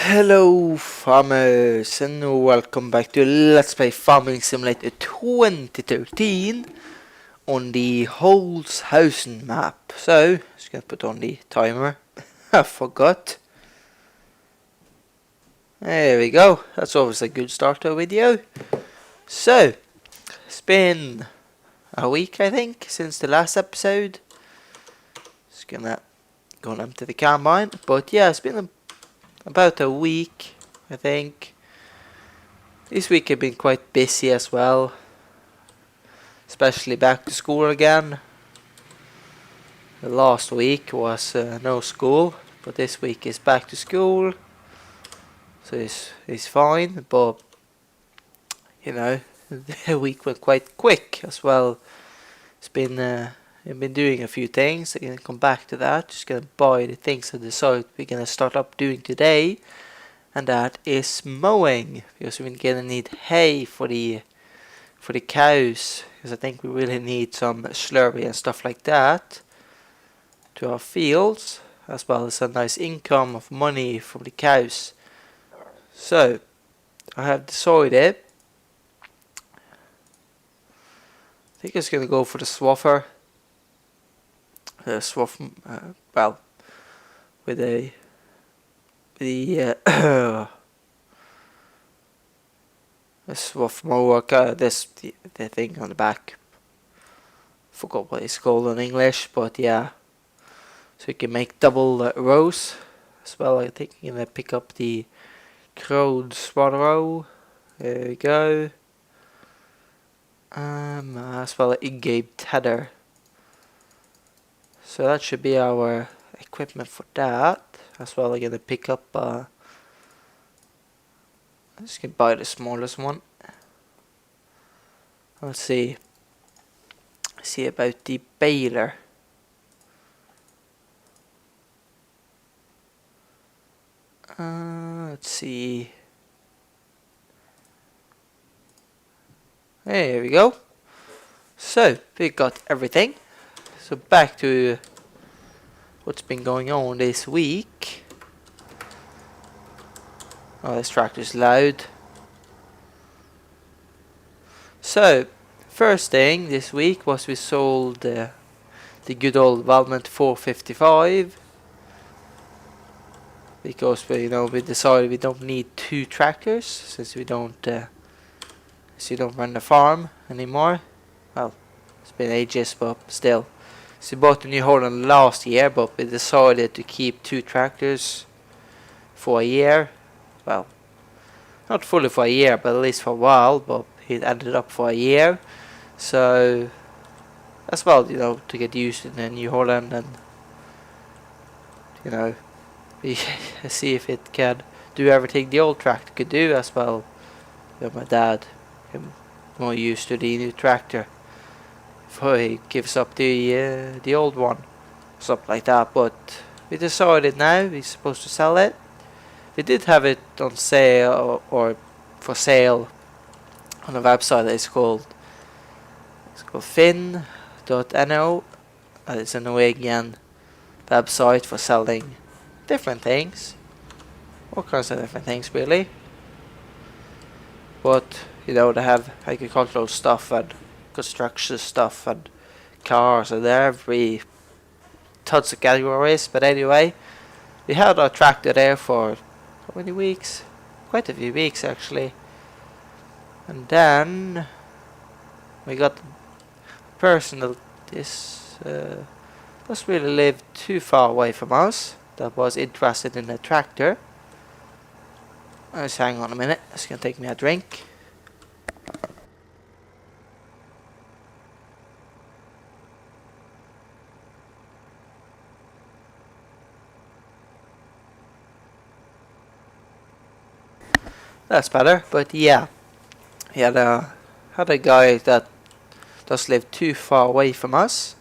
Hello farmers and welcome back to Let's Play Farming Simulator 2013 on the Holzhausen map. So, just gonna put on the timer. I forgot. There we go. That's always a good start to a video. So, it's been a week I think since the last episode. Just gonna go on to the combine. But yeah, it's been about a week, I think. This week I've been quite busy as well, especially back to school again. The last week was no school, but this week is back to school, so it's fine. But you know, the week went quite quick as well. It's been I've been doing a few things. I'm gonna come back to that. Just gonna buy the things I decided we're gonna start up doing today. And that is mowing, because we're gonna need hay for the cows, because I think we really need some slurry and stuff like that to our fields, as well as a nice income of money from the cows. So I have decided I think it's gonna go for the swather. Well, with the swath mower, the thing on the back. Forgot what it's called in English, but yeah. So you can make double rows as well. I think I'm gonna pick up the crowed swatter. There we go. As well as in-game tether. So that should be our equipment for that. As well, I'm gonna pick up. I'm just gonna buy the smallest one. Let's see. See about the baler. Let's see. There we go. So we got everything. So back to what's been going on this week. Oh, this tractor's loud. So, first thing this week was we sold the good old Valmet 455. Because we decided we don't need two tractors since we don't run the farm anymore. Well, it's been ages, but still. So we bought the New Holland last year, but we decided to keep two tractors for a year. Well, not fully for a year, but at least for a while. But it ended up for a year, so as well, to get used to the New Holland and see if it can do everything the old tractor could do as well. My dad is more used to the new tractor before he gives up the old one, something like that. But we decided now we're supposed to sell it. We did have it on sale or for sale on a website that is called Finn.no. It's a Norwegian website for selling different things, all kinds of different things really. But they have agricultural stuff and construction stuff and cars and every tons of categories. But anyway, we had our tractor there for how many weeks? Quite a few weeks actually. And then we got a person that doesn't really live too far away from us that was interested in a tractor. Just hang on a minute, it's gonna take me a drink. That's better, but yeah. He had a guy that does live too far away from us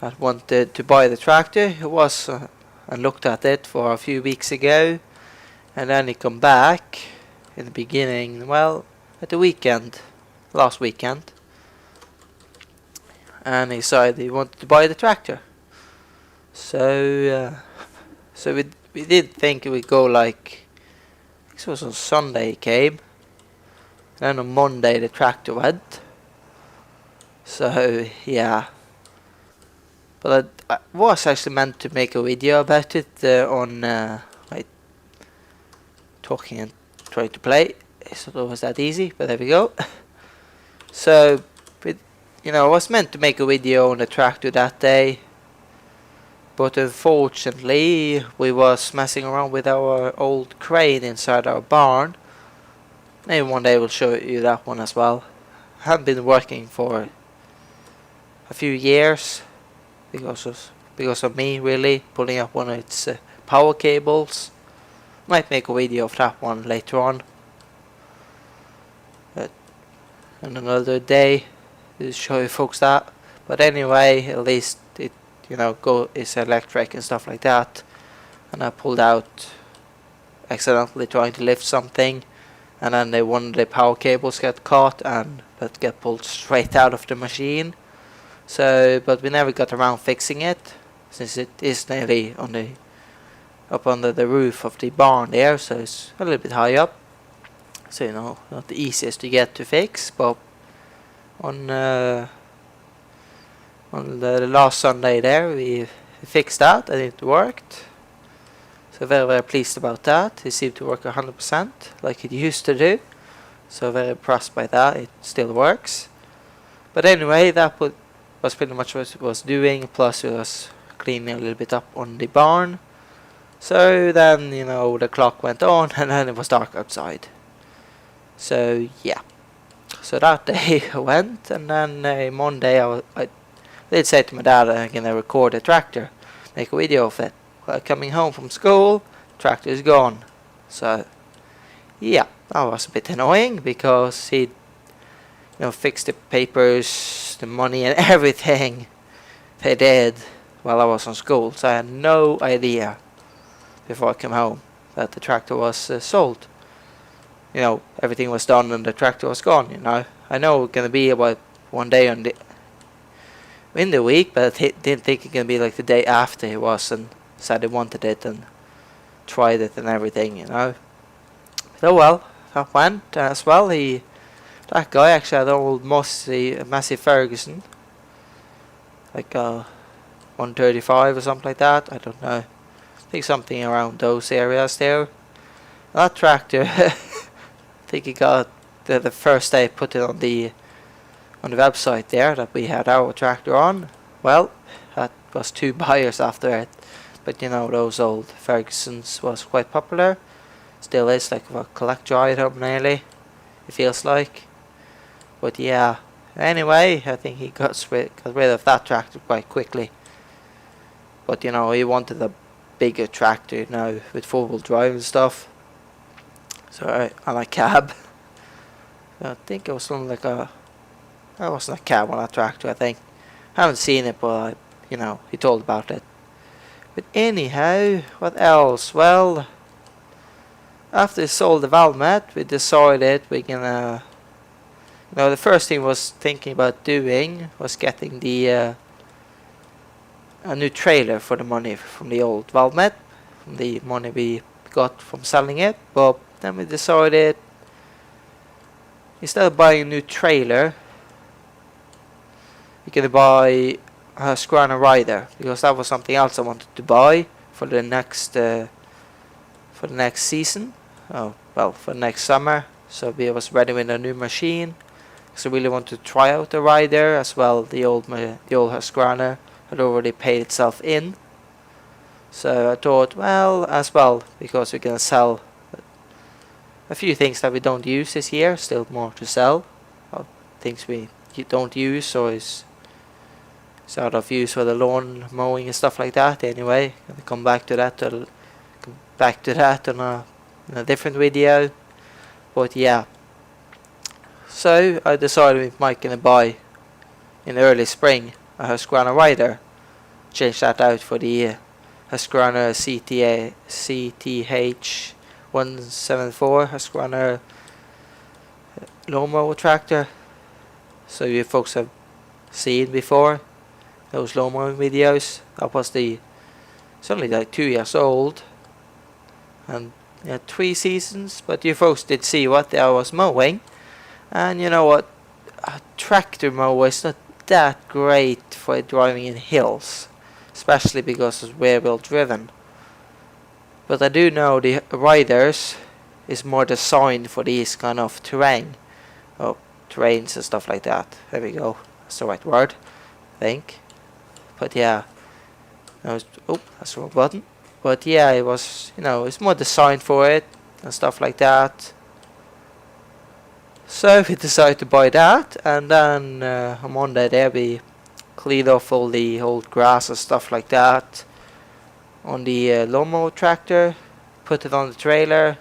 that wanted to buy the tractor. He was and looked at it for a few weeks ago, and then he come back in the beginning, well, at the weekend, last weekend, and he decided he wanted to buy the tractor. So we did think it would go like it was on Sunday he came. Then on Monday the tractor went. So yeah. But I was actually meant to make a video about it on like talking and trying to play. It's not always that easy, but there we go. So, I was meant to make a video on the tractor that day, but unfortunately we was messing around with our old crane inside our barn. Maybe one day we'll show you that one as well. I haven't been working for a few years because of me really pulling up one of its power cables. Might make a video of that one later on. But on another day to show you folks that. But anyway, at least it is electric and stuff like that. And I pulled out accidentally trying to lift something, and then one of the power cables got caught and that got pulled straight out of the machine. So, but we never got around fixing it, since it is nearly up under the roof of the barn there, so it's a little bit high up. So not the easiest to get to fix, but on the last Sunday there we fixed that and it worked. So very, very pleased about that. It seemed to work 100% like it used to do. So very impressed by that. It still works. But anyway, that was pretty much what it was doing. Plus it was cleaning a little bit up on the barn. So then, the clock went on and then it was dark outside. So yeah. So that day I went, and then Monday I did say to my dad I'm gonna record a tractor, make a video of it. Well, coming home from school, tractor is gone. So yeah, that was a bit annoying because he fixed the papers, the money and everything they did while I was on school. So I had no idea before I came home that the tractor was sold. Everything was done and the tractor was gone. I know it's gonna be about one day in the week, but I didn't think it's gonna be like the day after he was and said he wanted it and tried it and everything. So well, that went as well. That guy actually had an old Massey Ferguson, like 135 or something like that. I don't know. I think something around those areas there. That tractor, I think he got the first day I put it on the website there that we had our tractor on. Well, that was 2 buyers after it. But those old Fergusons was quite popular. Still is, like a collector item nearly, it feels like. But yeah, anyway, I think he got rid of that tractor quite quickly. But he wanted a bigger tractor, with 4-wheel drive and stuff. So on a cab. I think it was something like that wasn't a cab on that tractor, I think. I haven't seen it, but he told about it. But anyhow, what else? Well, after we sold the Valmet, we decided we're gonna, the first thing was thinking about doing was getting a new trailer for the money from the old Valmet, from the money we got from selling it. But then we decided, instead of buying a new trailer, we're gonna buy a Husqvarna Rider, because that was something else I wanted to buy for the next season. Oh well, for next summer. So we was ready with a new machine. So I really wanted to try out the Rider as well. The old Husqvarna had already paid itself in. So I thought, well, as well, because we're gonna sell a few things that we don't use this year, still more to sell. Things we don't use or is out of use for the lawn mowing and stuff like that. Anyway, gonna come back to that on a different video. But yeah, so I decided we might gonna buy in early spring a Husqvarna Rider, change that out for the Husqvarna CTH 174 Husqvarna lawnmower tractor. So you folks have seen before those lawnmowing videos. That was it's only like 2 years old, and 3 seasons, but you folks did see what I was mowing. And you know what? A tractor mower is not that great for driving in hills, especially because it's rear wheel driven. But I do know the riders is more designed for these kind of terrains and stuff like that. There we go. That's the right word, I think. But yeah, that's the wrong button. But yeah, it was, it's more designed for it and stuff like that. So we decided to buy that, and then on Monday there we cleaned off all the old grass and stuff like that on the lawnmower tractor, put it on the trailer,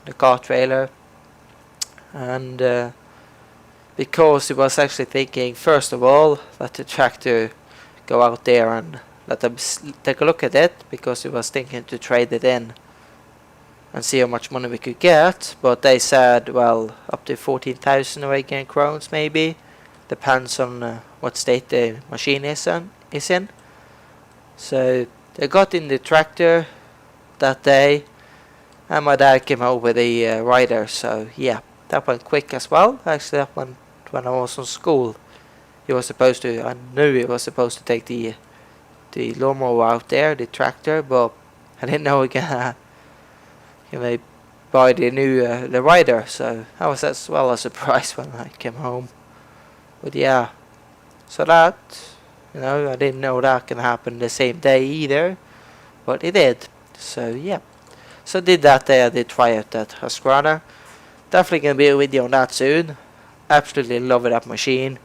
the car trailer, and because it was actually thinking, first of all, let the tractor go out there and let them take a look at it, because it was thinking to trade it in and see how much money we could get. But they said, well, up to 14,000 Norwegian crowns maybe, depends on what state the machine is in. So they got in the tractor that day, and my dad came out with a rider. So yeah, that went quick as well. Actually, that went when I was in school. I knew he was supposed to take the lawnmower out there, the tractor, but I didn't know he gonna buy the new the rider. So I was as well a surprise when I came home. But yeah, so that, I didn't know that can happen the same day either, but it did. So yeah, so did that day. I did try out that Husqvarna. Definitely gonna be a video on that soon. Absolutely love that machine.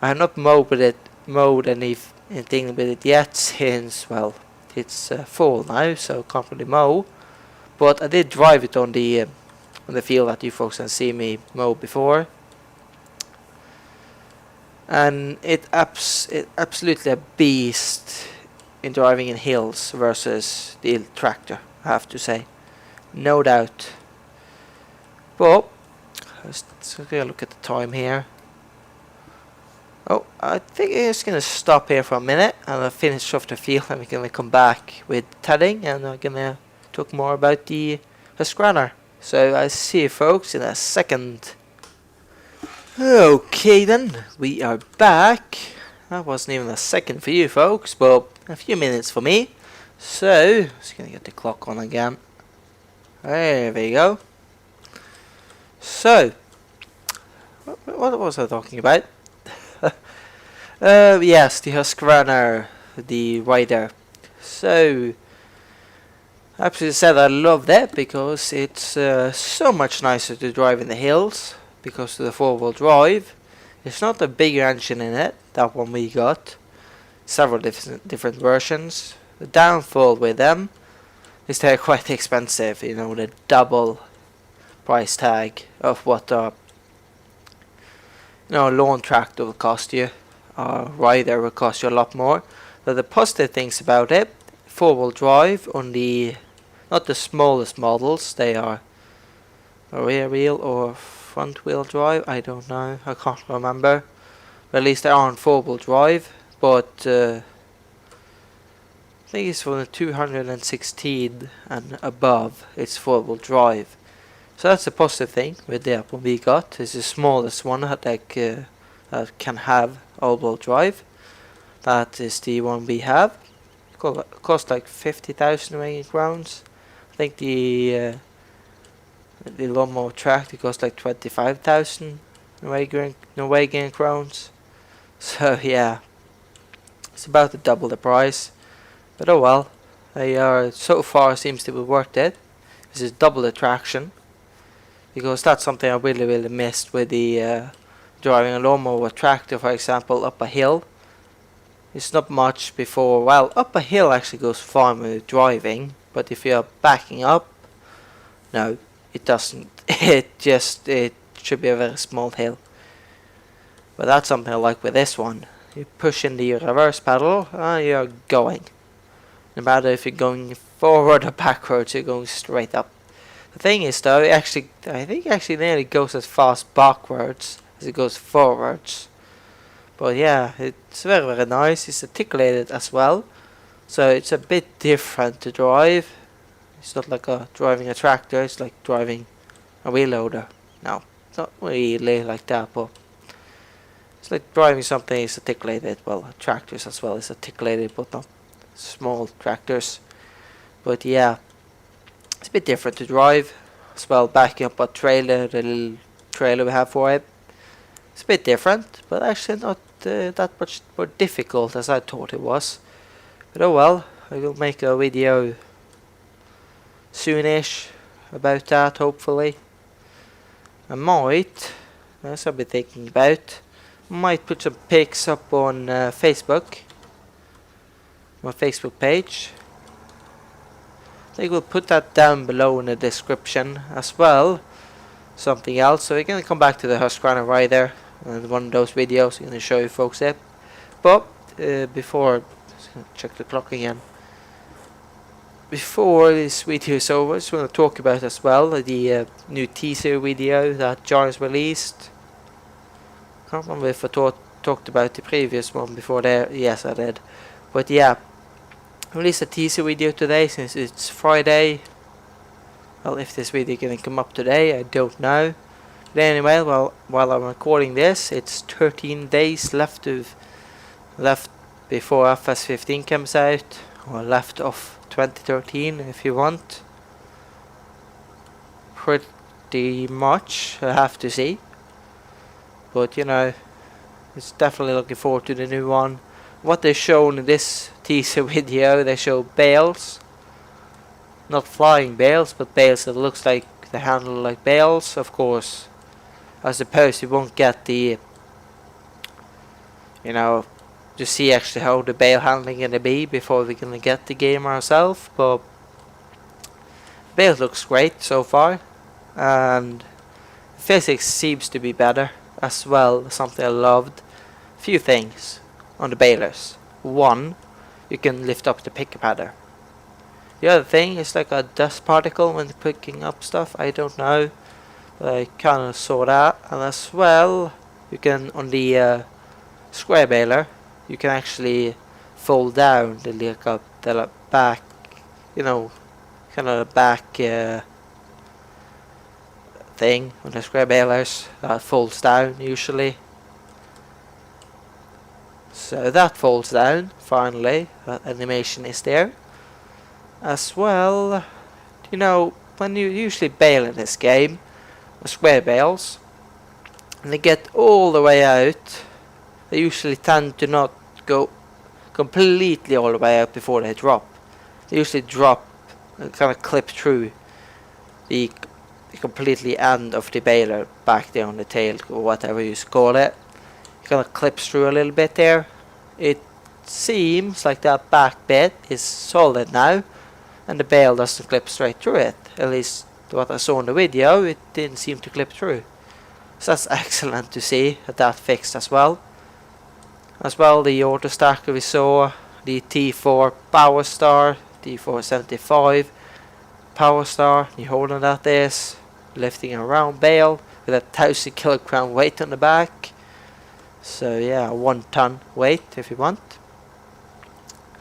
I have not mowed anything with it yet, since, well, it's fall now, so can't really mow. But I did drive it on the field that you folks can see me mow before, and it absolutely a beast in driving in hills versus the tractor, I have to say, no doubt. But let's take a look at the time here. Oh, I think I'm just gonna stop here for a minute and I'll finish off the field, and we're gonna come back with tedding, and I'm gonna talk more about the Husqvarna. So I'll see you folks in a second. Okay then, we are back. That wasn't even a second for you folks, but a few minutes for me. So, just gonna get the clock on again. There we go. So, what was I talking about? Yes, the Husqvarna, the rider. So, I absolutely said I love that because it's so much nicer to drive in the hills because of the 4-wheel drive. It's not a bigger engine in it, that one we got. Several different versions. The downfall with them is they're quite expensive, the double price tag of what a lawn tractor will cost you. Rider will cost you a lot more. But the positive things about it, 4-wheel drive on the, not the smallest models, they are a rear wheel or front wheel drive, I don't know, I can't remember. But at least they are on 4-wheel drive, but I think it's from the 216 and above, it's 4-wheel drive. So that's a positive thing with the one we got. It's the smallest one that can have all-wheel drive. That is the one we have. It costs like 50,000 Norwegian crowns. I think the lawnmower tractor costs like 25,000 Norwegian crowns. So yeah, it's about double the price. But oh well, they are so far seems to be worth it. This is double the traction, because that's something I really missed with the driving a lawnmower tractor, for example, up a hill. It's not much before, well, up a hill actually goes fine with driving, but if you're backing up, no, it doesn't. It should be a very small hill. But that's something I like with this one. You push in the reverse pedal, you're going. No matter if you're going forward or backwards, you're going straight up. The thing is though, I think it actually nearly goes as fast backwards as it goes forwards. But yeah, it's very nice. It's articulated as well, so it's a bit different to drive. It's not like driving a tractor. It's like driving a wheel loader. No, it's not really like that, but it's like driving something is articulated. Well, tractors as well is articulated, but not small tractors. But yeah, it's a bit different to drive as well. Backing up a trailer, the little trailer we have for it. It's a bit different, but actually not that much more difficult as I thought it was. But oh well, I will make a video soonish about that, hopefully. I might, as I've been thinking about, might put some pics up on Facebook, my Facebook page. I think we'll put that down below in the description as well. Something else, so we're gonna come back to the Husqvarna rider and one of those videos. I'm gonna show you folks it. But before, just gonna check the clock again. Before this video is over, I just want to talk about as well the new teaser video that Giants released. Can't remember if I talked about the previous one before there. Yes, I did. But yeah, I released a teaser video today since it's Friday. Well, if this video is gonna come up today, I don't know. But anyway, well, while I'm recording this, it's 13 days left before FS15 comes out, or left of 2013 if you want. Pretty much, I have to see. But you know, it's definitely looking forward to the new one. What they shown in this teaser video, they show bales. Not flying bales, but bales that looks like they handle like bales. Of course, I suppose you won't get the, you know, to see actually how the bale handling gonna be before we're gonna get the game ourselves. But bale looks great so far, and physics seems to be better as well. Something I loved. Few things on the balers. One, you can lift up the picker padder. The other thing is like a dust particle when picking up stuff. I don't know, but I kind of saw that. And as well, you can on the square baler, you can actually fold down the back, you know, kind of the back thing on the square balers that folds down usually. So that folds down finally. That animation is there. As well, you know, when you usually bale in this game, the square bales, and they get all the way out, they usually tend to not go completely all the way out before they drop. They usually drop and kind of clip through the completely end of the baler back there on the tail, or whatever you call it. It kind of clips through a little bit there. It seems like that back bit is solid now, and the bale doesn't clip straight through it. At least what I saw in the video, it didn't seem to clip through. So that's excellent to see that fixed as well. As well, the auto stacker we saw, the T4 Power Star, T475 Power Star, you holding that this, lifting a round bale with a 1,000 kilogram weight on the back. So yeah, 1 ton weight if you want.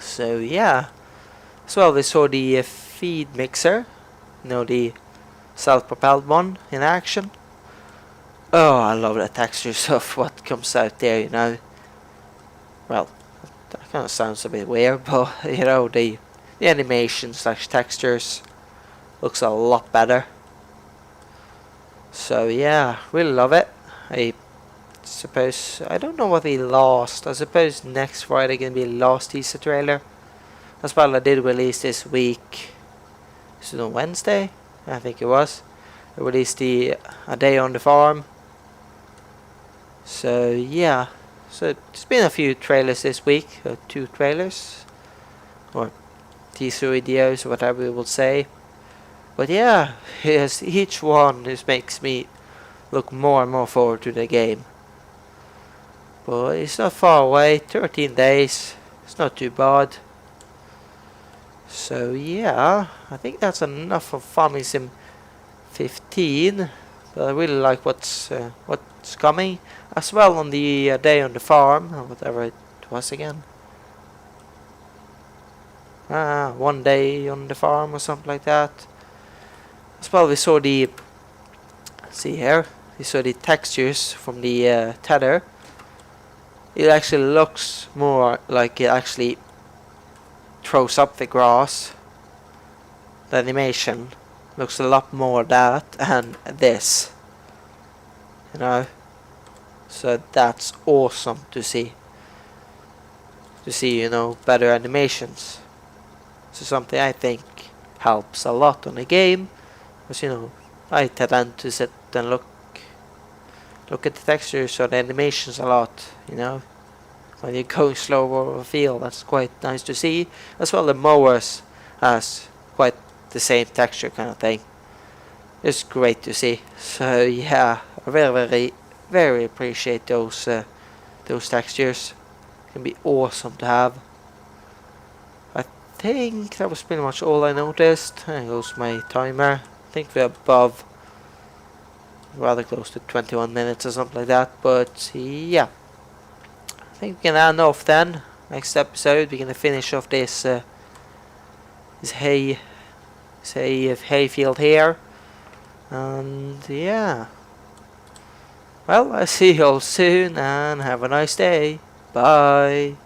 So yeah. As well, we saw the feed mixer, you know, the self-propelled one in action. Oh, I love the textures of what comes out there, you know. Well, that kind of sounds a bit weird, but you know, the animation / textures looks a lot better. So yeah, really love it. I suppose, I don't know what we lost. I suppose next Friday gonna be last teaser trailer. As well, I did release this week. This is on Wednesday, I think it was. I released A Day on the Farm. So yeah, so there's been a few trailers this week, 2 trailers, or teaser videos, or whatever you will say. But yeah, yes, each one just makes me look more and more forward to the game. But it's not far away, 13 days, it's not too bad. So yeah, I think that's enough of Farming Sim 15. But I really like what's coming. As well on the Day on the Farm, or whatever it was again. one day on the farm or something like that. As well, we saw the, see here, we saw the textures from the tether. It actually looks more like it actually throws up the grass. The animation looks a lot more that and this, you know. So that's awesome to see. You know, better animations. So something I think helps a lot on the game. Because, you know, I tend to sit and look at the textures or the animations a lot, you know. When you're going slow over a field, that's quite nice to see. As well, the mowers has quite the same texture kind of thing. It's great to see. So yeah, I very appreciate those textures. Can be awesome to have. I think that was pretty much all I noticed. There goes my timer. I think we're above, rather close to 21 minutes or something like that. But yeah, I think we can end off then. Next episode, we're gonna finish off this hayfield here. And yeah, well, I'll see you all soon and have a nice day. Bye.